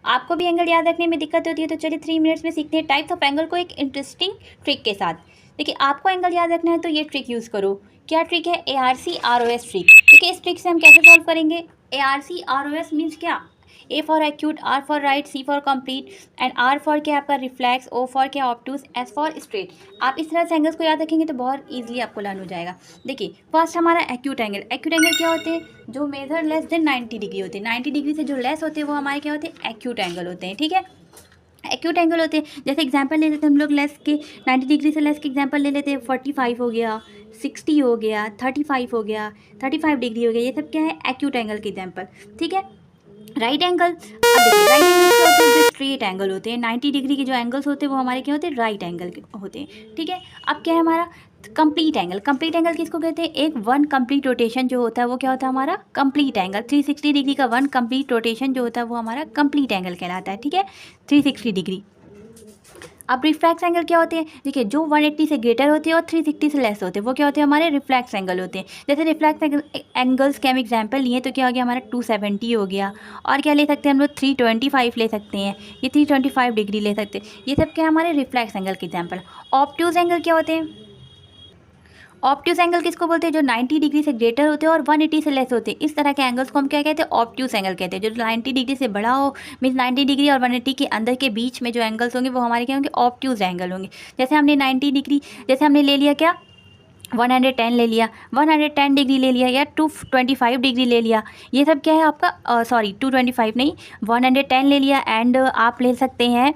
आपको भी एंगल याद रखने में दिक्कत होती है तो चलिए 3 मिनट्स में सीखते हैं टाइप्स ऑफ एंगल को एक इंटरेस्टिंग ट्रिक के साथ। देखिए आपको एंगल याद रखना है तो ये ट्रिक यूज़ करो। क्या ट्रिक है? ARC ROS trick. देखिए इस ट्रिक से हम कैसे सॉल्व करेंगे? ARC ROS मीन्स क्या? A for acute, R for right, C for complete and R for क्या आपका रिफ्लेक्स, O फॉर क्या ऑब्टूस, S फॉर स्ट्रेट। आप इस तरह से एंगल्स को याद रखेंगे तो बहुत ईजिली आपको लर्न हो जाएगा। देखिए फर्स्ट हमारा एक्यूट एंगल। एक्यूट एंगल क्या होते हैं? जो मेजर लेस देन 90 डिग्री होते हैं। 90 डिग्री से जो लेस होते हैं वो हमारे क्या होते हैं? एक्यूट एंगल होते हैं। ठीक है, एक्यूट एंगल होते हैं। जैसे एग्जांपल ले लेते हैं हम लोग लेस के, 90 डिग्री से लेस के एग्जांपल ले लेते हैं। 45 हो गया, 60 हो गया, 35 हो गया, 35 डिग्री हो गया। ये सब क्या है? एक्यूट एंगल के एग्जांपल। ठीक है, राइट एंगल। अब देखिए राइट एंगल क्या होते हैं? जो स्ट्रेट एंगल होते हैं। 90 डिग्री के जो एंगल्स होते हैं वो हमारे क्या होते हैं? राइट एंगल के होते हैं। ठीक है, अब क्या है हमारा कंप्लीट एंगल। कंप्लीट एंगल किसको कहते हैं? एक वन कंप्लीट रोटेशन जो होता है वो क्या होता है? हमारा कंप्लीट एंगल। 360 डिग्री का वन कंप्लीट रोटेशन जो होता है वो हमारा कंप्लीट एंगल कहलाता है। ठीक है, 360 डिग्री। अब रिफ्लेक्स एंगल क्या होते हैं? देखिए जो 180 से ग्रेटर होते हैं और 360 से लेस होते हैं वो क्या होते हैं? हमारे रिफ्लेक्स एंगल होते हैं। जैसे रिफ्लेक्स एंगल्स के हम एग्जांपल लिए तो क्या हो गया हमारा? 270 हो गया। और क्या ले सकते हैं हम लोग? 325 ले सकते हैं, ये 325 डिग्री ले सकते हैं। ये सब क्या है? हमारे रिफ्लेक्स एंगल के एग्जाम्पल। ऑब्ट्यूज एंगल क्या होते हैं? ऑब्ट्यूज एंगल किसको बोलते हैं? जो 90 डिग्री से ग्रेटर होते हैं और 180 से लेस होते हैं। इस तरह के एंगल्स को हम क्या कहते हैं? ऑब्ट्यूज एंगल कहते हैं। जो 90 डिग्री से बड़ा हो मीन्स 90 डिग्री और 180 के अंदर के बीच में जो एंगल्स होंगे वो हमारे क्या होंगे? ऑब्ट्यूज एंगल होंगे। जैसे हमने 90 डिग्री, जैसे हमने ले लिया क्या? 110 ले लिया, 110 डिग्री ले लिया या 225 डिग्री ले लिया। ये सब क्या है आपका? सॉरी 225 नहीं, 110 ले लिया एंड आप ले सकते हैं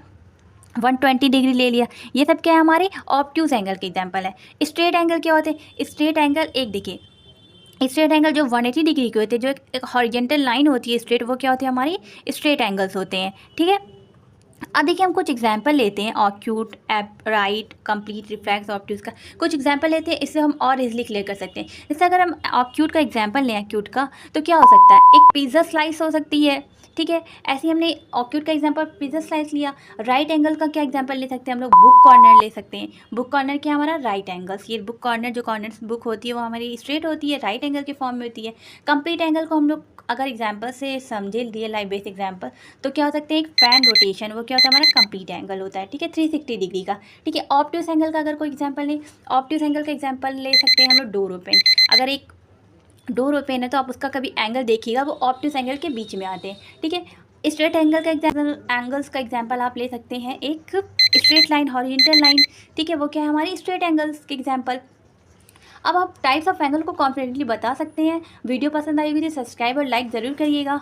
120 डिग्री ले लिया। ये सब क्या है? हमारे ऑब्ट्यूज एंगल के एग्जांपल है। स्ट्रेट एंगल क्या होते हैं? स्ट्रेट एंगल एक देखिए, स्ट्रेट एंगल जो 180 डिग्री के होते हैं, जो एक हॉरिजॉन्टल लाइन होती है स्ट्रेट, वो क्या होती है? हमारी स्ट्रेट एंगल्स होते हैं। ठीक है, अब देखिए हम कुछ एग्जांपल लेते हैं ऑक्यूट, एप, राइट, कंप्लीट, रिफ्लेक्स, ऑब्ट्यूज का कुछ एग्जांपल लेते हैं। इससे हम और इजीली क्लियर कर सकते हैं। जैसे अगर हम ऑक्यूट का एग्जांपल लें, एक्यूट का, तो क्या हो सकता है? एक पिज़्ज़ा स्लाइस हो सकती है। ठीक है, ऐसे ही हमने ऑक्यूट का एग्जांपल पिज़्ज़ा स्लाइस लिया। राइट एंगल का क्या एग्जांपल ले सकते हैं हम लोग? बुक कॉर्नर ले सकते हैं। बुक कॉर्नर क्या हमारा? Right angles. ये बुक कॉर्नर, जो कॉर्नर्स बुक होती है वो हमारी स्ट्रेट होती है, राइट एंगल के फॉर्म में होती है। कंप्लीट एंगल को हम लोग अगर एग्जाम्पल से समझे, रियल लाइफ बेस्ड एग्जाम्पल, तो क्या हो सकते हैं? एक फैन रोटेशन, वो क्या होता है? हमारा कंप्लीट एंगल होता है। ठीक है, 360 डिग्री का। ठीक है, ऑब्ट्यूज एंगल का अगर कोई एग्जांपल लें, ऑब्ट्यूज एंगल का एग्जांपल ले सकते हैं हम लोग डोर ओपन। अगर एक डोर ओपन है तो आप उसका कभी एंगल देखिएगा, वो ऑब्ट्यूज एंगल के बीच में आते हैं। ठीक है, स्ट्रेट एंगल का एग्जाम्पल, एंगल्स का एग्जाम्पल आप ले सकते हैं एक स्ट्रेट लाइन, हॉरिजॉन्टल लाइन। ठीक है, वो क्या है? हमारी स्ट्रेट एंगल्स के एग्जाम्पल। अब आप टाइप्स ऑफ एंगल को कॉन्फिडेंटली बता सकते हैं। वीडियो पसंद आई होगी तो सब्सक्राइब और लाइक ज़रूर करिएगा।